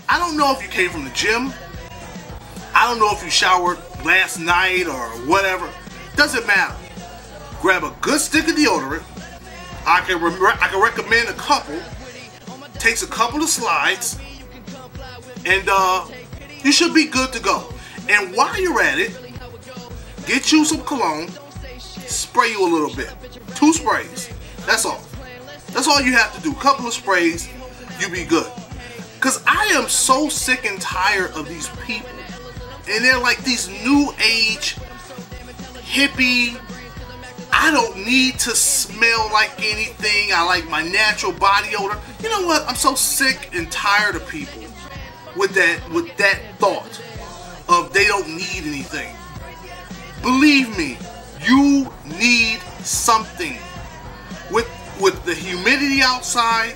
I don't know if you came from the gym. I don't know if you showered last night or whatever. Doesn't matter. Grab a good stick of deodorant. I can recommend a couple. Takes a couple of slides, and you should be good to go. And while you're at it, get you some cologne. Spray you a little bit. 2 sprays. That's all. That's all you have to do. Couple of sprays, you be good. Cause I am so sick and tired of these people, and they're like these new age hippie. I don't need to smell like anything. I like my natural body odor. You know what? I'm so sick and tired of people with that thought of they don't need anything. Believe me, you need something. With the humidity outside,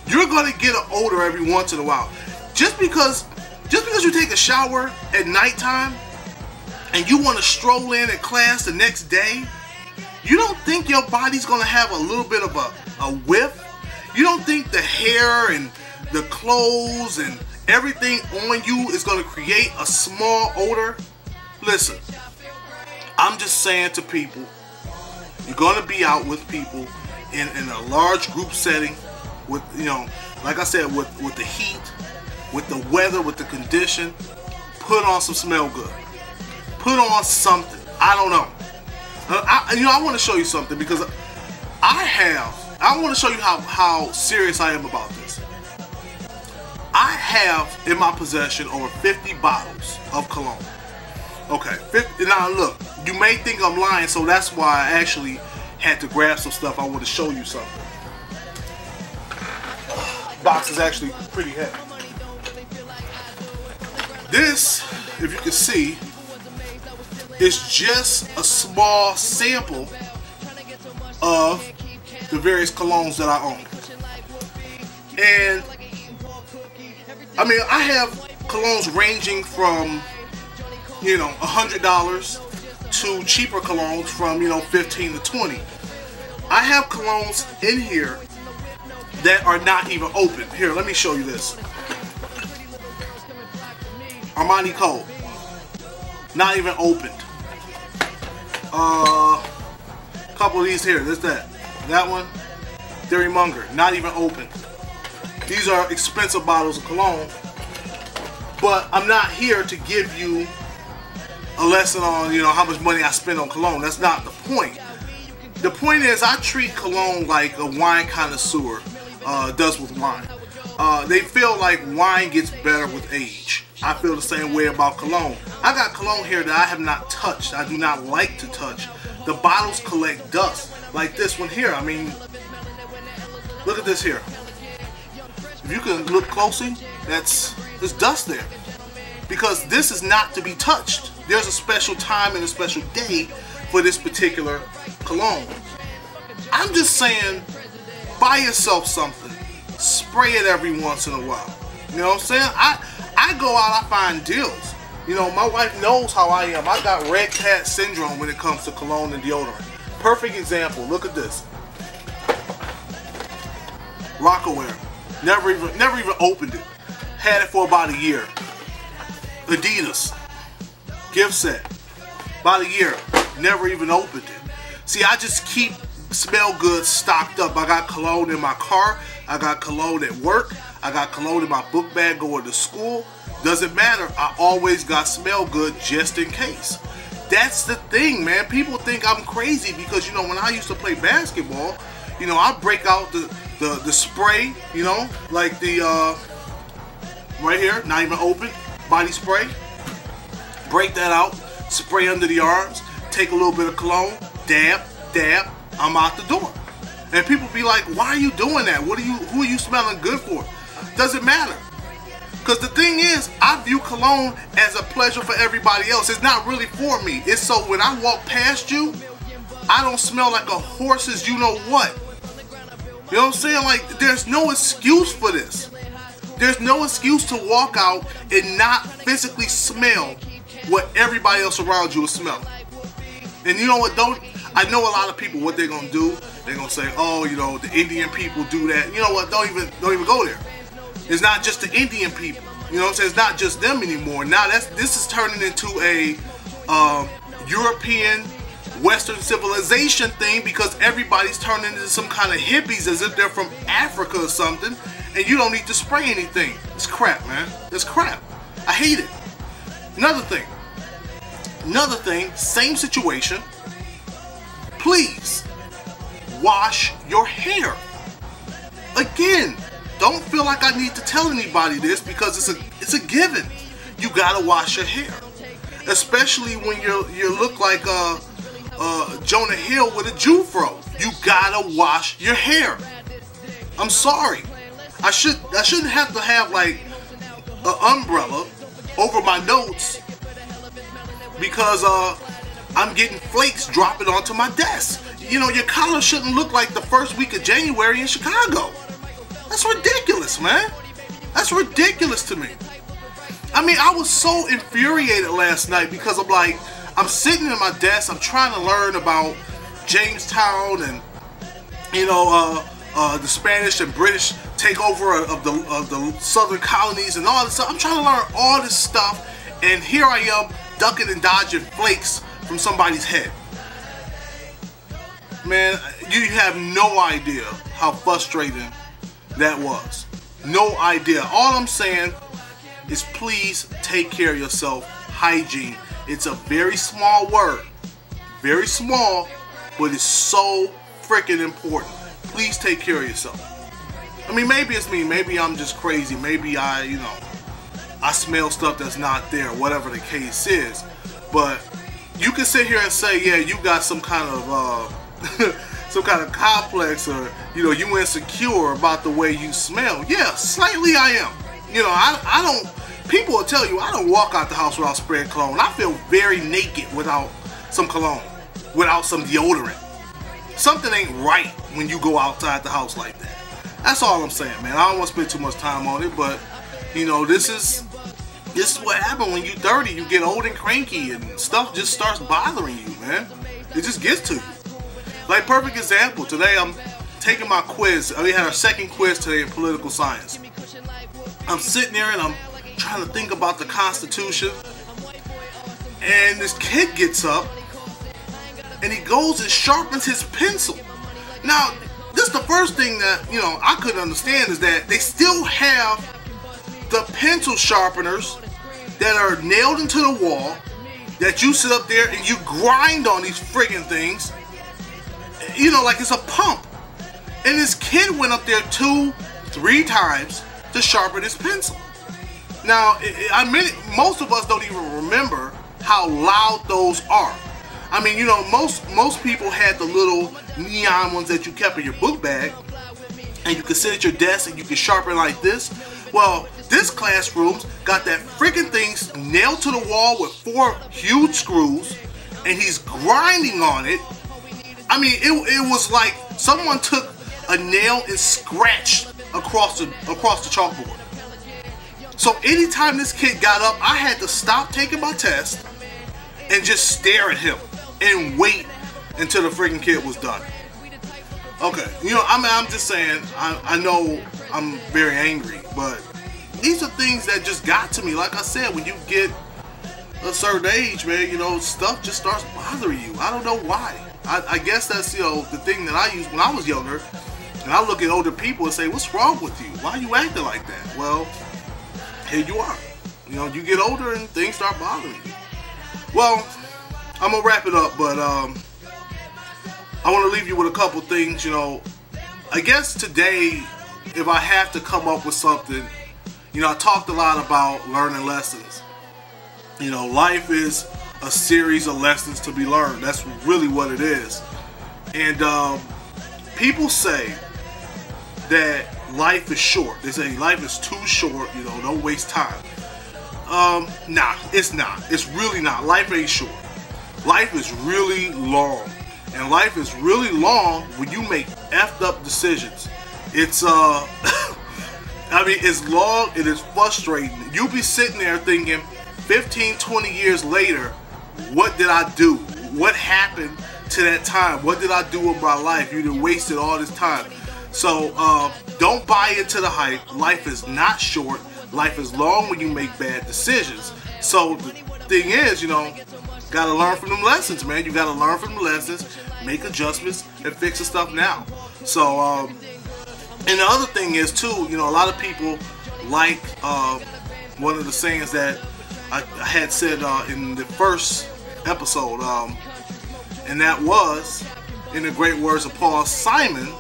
you're gonna get an odor every once in a while. Just because you take a shower at nighttime and you want to stroll in at class the next day, you don't think your body's gonna have a little bit of a whiff? You don't think the hair and the clothes and everything on you is gonna create a small odor? Listen, I'm just saying to people, you're gonna be out with people in a large group setting with, you know, like I said, with the heat, with the weather, with the condition. Put on some Smell Good. Put on something. I don't know. I want to show you something because I want to show you how serious I am about this. I have in my possession over 50 bottles of cologne. Okay, 50. Now look, you may think I'm lying, so that's why I actually had to grab some stuff. I want to show you something. Box is actually pretty heavy. This, if you can see, is just a small sample of the various colognes that I own. And I mean, I have colognes ranging from, you know, $100 to cheaper colognes from, you know, 15 to 20. I have colognes in here that are not even open. Here, let me show you this. Armani Code, not even opened. Couple of these here. There's that one. Theory Monger, not even opened. These are expensive bottles of cologne, but I'm not here to give you a lesson on, you know, how much money I spend on cologne. That's not the point. The point is, I treat cologne like a wine connoisseur does with wine. They feel like wine gets better with age. I feel the same way about cologne. I got cologne here that I have not touched. I do not like to touch. The bottles collect dust, like this one here. I mean, look at this here. If you can look closely, there's dust there. Because this is not to be touched. There's a special time and a special day for this particular cologne. I'm just saying, buy yourself something. Spray it every once in a while. You know what I'm saying? I go out, I find deals. You know, my wife knows how I am. I got red cat syndrome when it comes to cologne and deodorant. Perfect example. Look at this. Rocawear. Never even opened it. Had it for about a year. Adidas. Gift set. About a year. Never even opened it. See, I just keep Smell Good stocked up. I got cologne in my car. I got cologne at work. I got cologne in my book bag going to school. Doesn't matter. I always got Smell Good just in case. That's the thing, man. People think I'm crazy because, you know, when I used to play basketball, you know, I break out the spray, you know, like the right here, not even open, body spray. Break that out, spray under the arms, take a little bit of cologne, dab, dab, I'm out the door. And people be like, why are you doing that? Who are you smelling good for? Doesn't matter. Because the thing is, I view cologne as a pleasure for everybody else. It's not really for me. It's so when I walk past you, I don't smell like a horse's you know what. You know what I'm saying? Like, there's no excuse for this. There's no excuse to walk out and not physically smell what everybody else around you is smelling. And you know what? I know a lot of people, what they're gonna do. They're gonna say, oh, you know, the Indian people do that. You know what? Don't even go there. It's not just the Indian people. You know what I'm saying? It's not just them anymore. Now this is turning into a European Western civilization thing, because everybody's turning into some kind of hippies as if they're from Africa or something, and you don't need to spray anything. It's crap, man. It's crap. I hate it. Another thing, same situation. Please wash your hair. Again, don't feel like I need to tell anybody this, because it's a given. You gotta wash your hair, especially when you look like Jonah Hill with a Jufro. You gotta wash your hair. I'm sorry. I shouldn't have to have like an umbrella over my notes because I'm getting flakes dropping onto my desk. You know, your collar shouldn't look like the first week of January in Chicago. That's ridiculous, man. That's ridiculous to me. I mean, I was so infuriated last night because I'm sitting at my desk, I'm trying to learn about Jamestown and, you know, the Spanish and British takeover of the southern colonies and all this stuff. I'm trying to learn all this stuff, and here I am ducking and dodging flakes from somebody's head. Man, you have no idea how frustrating that was. No idea. All I'm saying is please take care of yourself. Hygiene. It's a very small word. Very small, but it's so freaking important. Please take care of yourself. I mean, maybe it's me. Maybe I'm just crazy. Maybe I smell stuff that's not there, whatever the case is. But you can sit here and say, yeah, you got some kind of some kind of complex, or you insecure about the way you smell. Yeah, slightly I am. I don't. People will tell you I don't walk out the house without spraying cologne. I feel very naked without some cologne, without some deodorant. Something ain't right when you go outside the house like that. That's all I'm saying, man. I don't want to spend too much time on it, but this is what happens when you're 30. You get old and cranky, and stuff just starts bothering you, man. It just gets to you. Like, perfect example. Today I'm taking my quiz. We had our second quiz today in political science. I'm sitting there and I'm trying to think about the Constitution, and this kid gets up and he goes and sharpens his pencil. Now, this is the first thing that I couldn't understand, is that they still have the pencil sharpeners that are nailed into the wall, that you sit up there and you grind on these friggin' things, like it's a pump. And this kid went up there 2-3 times to sharpen his pencil. Now, most of us don't even remember how loud those are. I mean, most people had the little neon ones that you kept in your book bag, and you could sit at your desk and you could sharpen like this. Well, this classroom's got that freaking thing nailed to the wall with 4 huge screws, and he's grinding on it. I mean, it was like someone took a nail and scratched across the chalkboard. So anytime this kid got up, I had to stop taking my test and just stare at him and wait until the freaking kid was done. Okay, I'm just saying, I know I'm very angry, but these are things that just got to me. Like I said, when you get a certain age, man, stuff just starts bothering you. I don't know why. I guess that's, the thing that I used when I was younger. And I look at older people and say, what's wrong with you? Why are you acting like that? Well, here you are. You get older and things start bothering you. Well, I'm going to wrap it up, but I want to leave you with a couple things. I guess today, if I have to come up with something, I talked a lot about learning lessons. Life is a series of lessons to be learned. That's really what it is. And people say that life is short. They say life is too short, don't waste time. Nah, it's not. It's really not. Life ain't short. Life is really long. And life is really long when you make effed up decisions. It's I mean, it's long, it is frustrating. You'll be sitting there thinking 15, 20 years later, what did I do? What happened to that time? What did I do with my life? You done wasted all this time. So don't buy into the hype. Life is not short. Life is long when you make bad decisions. So the thing is, you know, gotta learn from them lessons, man. You gotta learn from the lessons, make adjustments, and fix the stuff now. So, and the other thing is too, you know, a lot of people like one of the sayings that I had said in the first episode, and that was, in the great words of Paul Simon,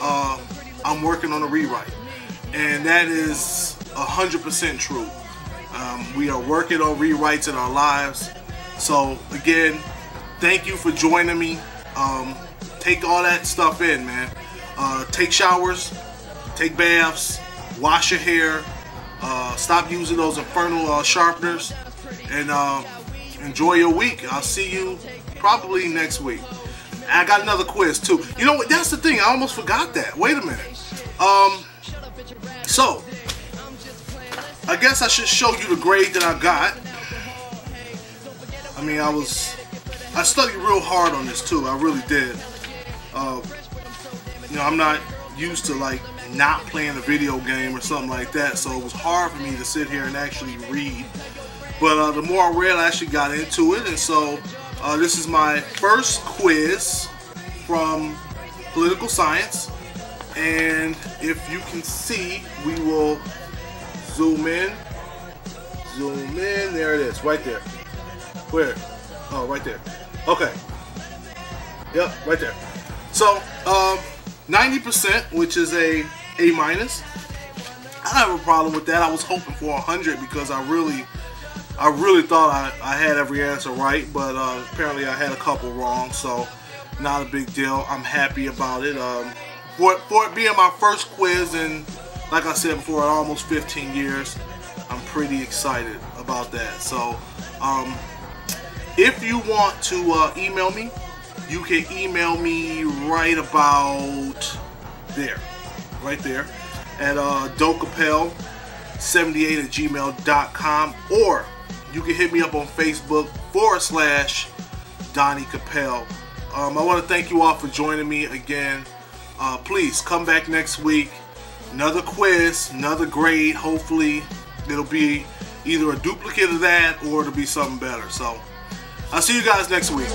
I'm working on a rewrite. And that is 100% true. We are working on rewrites in our lives. So again, thank you for joining me. Take all that stuff in, man. Take showers, take baths, wash your hair, stop using those infernal sharpeners, and enjoy your week. I'll see you probably next week. I got another quiz too. You know what? That's the thing. I almost forgot that. Wait a minute. So I guess I should show you the grade that I got. I mean, I studied real hard on this too. I really did. You know, I'm not used to like not playing a video game or something like that, so it was hard for me to sit here and actually read. But the more I read, I actually got into it, and so this is my first quiz from political science. And if you can see, we will zoom in. There it is, right there. Where? Oh, right there. Okay. Yep, right there. So, 90%, which is a A-. I don't have a problem with that. I was hoping for 100 because I really thought I had every answer right, but apparently I had a couple wrong, so not a big deal. I'm happy about it. For it being my first quiz in, like I said before, almost 15 years, I'm pretty excited about that. So, if you want to email me, you can email me right about there, right there, at docapel78@gmail.com, or you can hit me up on Facebook /Donnie Capel. I want to thank you all for joining me again. Please come back next week. Another quiz, another grade. Hopefully it'll be either a duplicate of that or it'll be something better. So I'll see you guys next week.